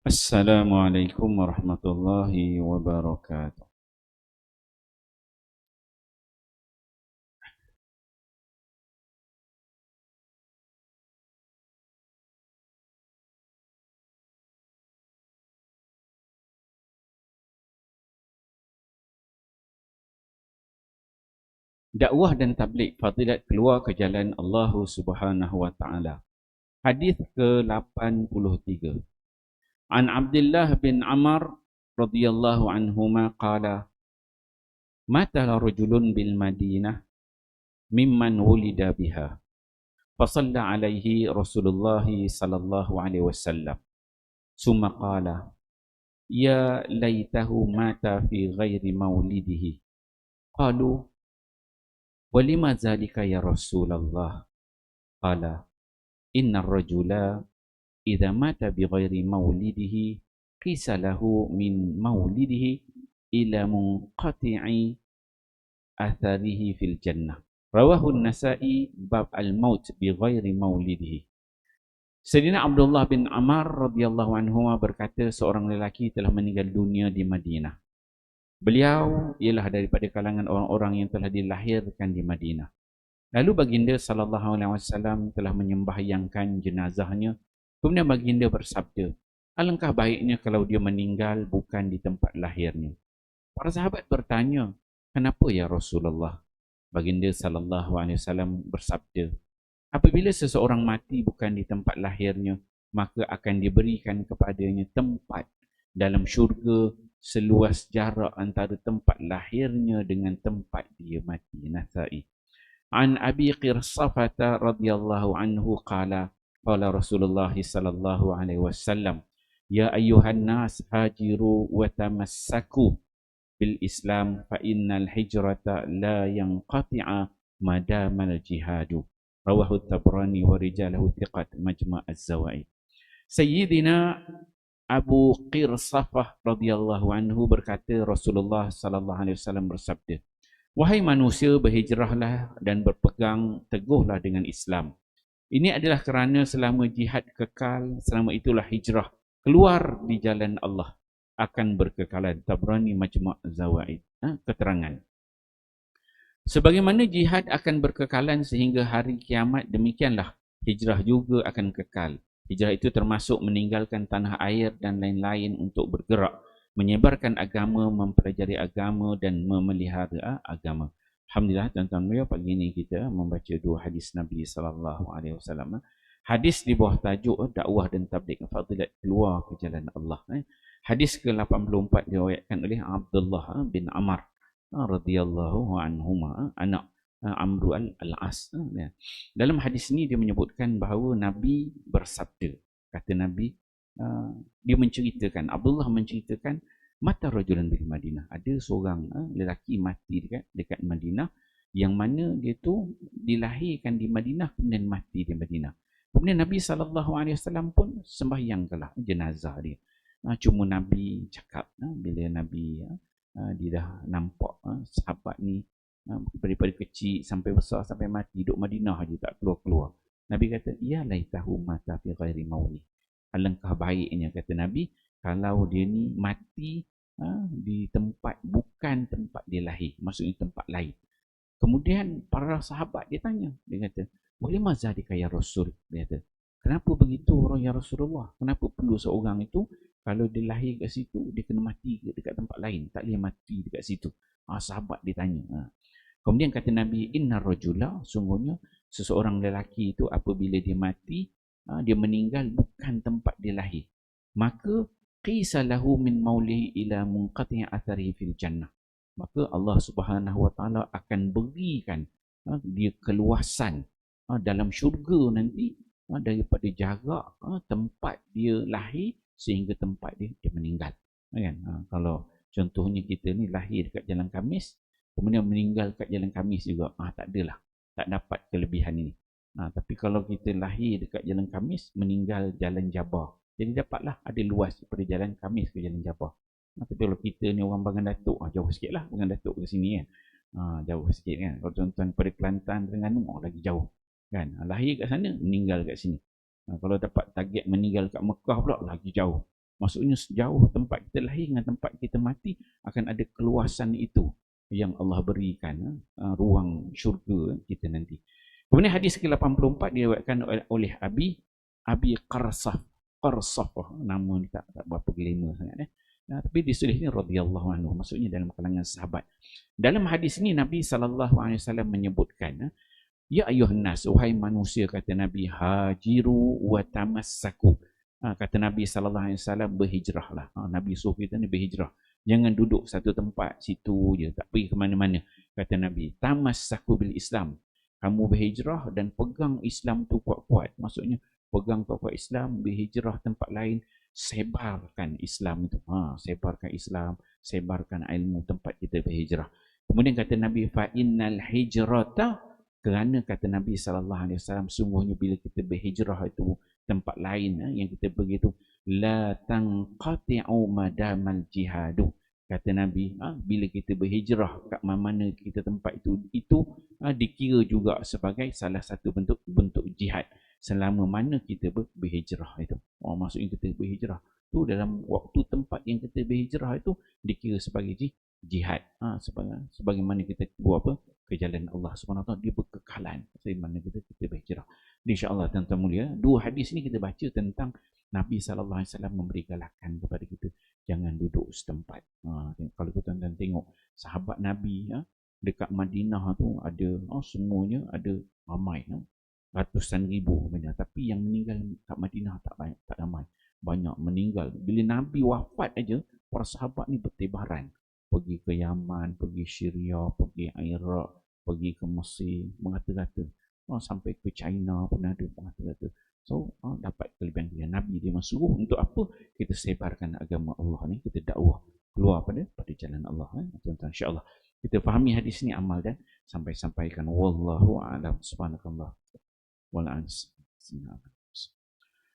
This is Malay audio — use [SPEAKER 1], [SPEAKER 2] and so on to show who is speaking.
[SPEAKER 1] Assalamualaikum warahmatullahi wabarakatuh. Dakwah dan tabligh fadilat keluar ke jalan Allah Subhanahu wa taala. Hadis ke-83. An Abdullah bin Amr radhiyallahu anhuma qala mata rajulun bil Madinah mimman wulida biha. Fasalla alaihi Rasulullah sallallahu alaihi wasallam. Summa qala ya laitahu mata fi ghairi maulidihi. Qalu walima zalika ya Rasulullah? Qala inna ar-rajula idza mata bighairi maulidihi qisa lahu min maulidihi ila munqati'i atharihi fil jannah. Rawahu an-Nasa'i bab al-maut bighairi maulidihi. Sayyidina Abdullah bin Amr radhiyallahu anhu berkata seorang lelaki telah meninggal dunia di Madinah. Beliau ialah daripada kalangan orang-orang yang telah dilahirkan di Madinah. Lalu baginda sallallahu alaihi wasallam telah menyembahyangkan jenazahnya. Kemudian baginda bersabda, alangkah baiknya kalau dia meninggal bukan di tempat lahirnya. Para sahabat bertanya, kenapa ya Rasulullah? Baginda sallallahu alaihi wasallam bersabda, apabila seseorang mati bukan di tempat lahirnya, maka akan diberikan kepadanya tempat dalam syurga seluas jarak antara tempat lahirnya dengan tempat dia mati. Nasa'i. An Abi Qirsafata radhiyallahu anhu qala qala Rasulullah sallallahu alaihi wasallam ya ayyuhan nas hajiru wa tamassaku bil Islam fa innal hijrata la yanqati'a madamal jihadu. Rawahu Tabrani wa rijalahu thiqat majma' az-zawaid. Sayyidina Abu Qirsafah radhiyallahu anhu berkata Rasulullah sallallahu alaihi wasallam bersabda, wahai manusia, berhijrahlah dan berpegang teguhlah dengan Islam. Ini adalah kerana selama jihad kekal, selama itulah hijrah keluar di jalan Allah akan berkekalan. Tabrani Majmu' Zawaid. Keterangan. Sebagaimana jihad akan berkekalan sehingga hari kiamat, demikianlah hijrah juga akan kekal. Hijrah itu termasuk meninggalkan tanah air dan lain-lain untuk bergerak, menyebarkan agama, mempelajari agama dan memelihara agama. Alhamdulillah tuan-tuan mulia, pagi ini kita membaca dua hadis Nabi sallallahu alaihi wasallam. Hadis di bawah tajuk dakwah dan tabligh fadilat keluar ke jalan Allah. Hadis ke-84 diriwayatkan oleh Abdullah bin Amr radhiyallahu anhuma, anak Amru al-As. Dalam hadis ini dia menyebutkan bahawa Nabi bersabda, kata Nabi, dia menceritakan, Abdullah menceritakan, mata rajulan bil Madinah, ada seorang lelaki mati dekat Madinah, yang mana dia tu dilahirkan di Madinah kemudian mati di Madinah. Kemudian Nabi SAW pun sembahyangkanlah jenazah dia. Cuma Nabi cakap, bila Nabi dia dah nampak sahabat ni daripada kecil sampai besar sampai mati duduk Madinah aja tak keluar-keluar. Nabi kata, ya laitahu mata fi ghairi mauli. Alangkah baiknya, kata Nabi, kalau dia ni mati di tempat bukan tempat dia lahir, maksudnya tempat lain. Kemudian para sahabat dia tanya, dia kata, boleh mazalika ya Rasul? Dia kata, kenapa begitu orang ya Rasulullah? Kenapa perlu seorang itu kalau dia lahir kat situ dia kena mati dekat tempat lain, tak boleh mati dekat situ? Sahabat dia tanya. Kemudian kata Nabi, inna rajula, sungguhnya seseorang lelaki itu apabila dia mati, dia meninggal bukan tempat dia lahir, maka qisa lahu min maulihi ila munqati' atharihi fil jannah. Maka Allah Subhanahu wa taala akan berikan dia keluasan dalam syurga nanti daripada jarak tempat dia lahir sehingga tempat dia meninggal. Kan? Kalau contohnya kita ni lahir dekat Jalan Khamis, kemudian meninggal kat Jalan Khamis juga, tak adalah, tak dapat kelebihan ini. Tapi kalau kita lahir dekat Jalan Khamis, meninggal Jalan Jabbar, jadi dapatlah ada luas daripada Jalan Khamis ke Jalan Jabbar. Tapi kalau kita ni orang Bangan Datuk, jauh sikit lah Bangan Datuk ke sini kan. Jauh sikit kan. Kalau tuan-tuan pada Kelantan, Terengganu, lagi jauh kan. Lahir kat sana, meninggal kat sini. Kalau dapat target meninggal kat Mekah pula, lagi jauh. Maksudnya sejauh tempat kita lahir dengan tempat kita mati akan ada keluasan itu yang Allah berikan, ruang syurga kita nanti. Kemudian hadis ke-84 diriwayatkan oleh Abi Qarsah. Qarsah, nama ni tak berapa gelema sangat. Tapi ditulisnya radhiyallahu anhu, maksudnya dalam kalangan sahabat. Dalam hadis ini Nabi SAW menyebutkan, ya ayuhan nas, wahai manusia, kata Nabi, hajiru wa tamassaku. Kata Nabi SAW, berhijrahlah. Nabi suruh kita ni berhijrah. Jangan duduk satu tempat situ je, tak pergi ke mana-mana. Kata Nabi, tamassaku bil Islam. Kamu berhijrah dan pegang Islam tu kuat-kuat. Maksudnya pegang kuat-kuat Islam, berhijrah tempat lain, sebarkan Islam itu. Sebarkan Islam, sebarkan ilmu tempat kita berhijrah. Kemudian kata Nabi, fa innal hijrata, kerana kata Nabi SAW, sungguhnya bila kita berhijrah itu tempat lain yang kita pergi itu, la tanqati'u madamal jihadu. Kata Nabi, bila kita berhijrah kat mana kita tempat itu dikira juga sebagai salah satu bentuk jihad selama mana kita berhijrah itu. Maksudnya kita berhijrah tu dalam waktu tempat yang kita berhijrah itu dikira sebagai jihad. Sebagaimana kita buat apa? Ke jalan Allah SWT, dia berkekalan sebagaimana kita berhijrah. InsyaAllah tuan-tuan mulia, dua hadis ni kita baca tentang Nabi SAW memberi galakan kepada kita, jangan duduk setempat. Kalau tuan-tuan tengok sahabat Nabi dekat Madinah tu ada, semuanya ada ramai, ratusan ribu benda. Tapi yang meninggal kat Madinah tak ramai, banyak meninggal. Bila Nabi wafat aja, para sahabat ni bertebaran, pergi ke Yaman, pergi Syria, pergi Iraq, pergi ke Mesir, mengata-kata. Sampai ke China pun ada mengata-kata. So, dapat kelebihan Nabi dia suruh untuk apa? Kita sebarkan agama Allah ni, kita dakwah keluar pada jalan Allah. Tuan-tuan, insya-Allah kita fahami hadis ni, amal dan sampaikan. Wallahu a'lam. Subhanakallah wal ans.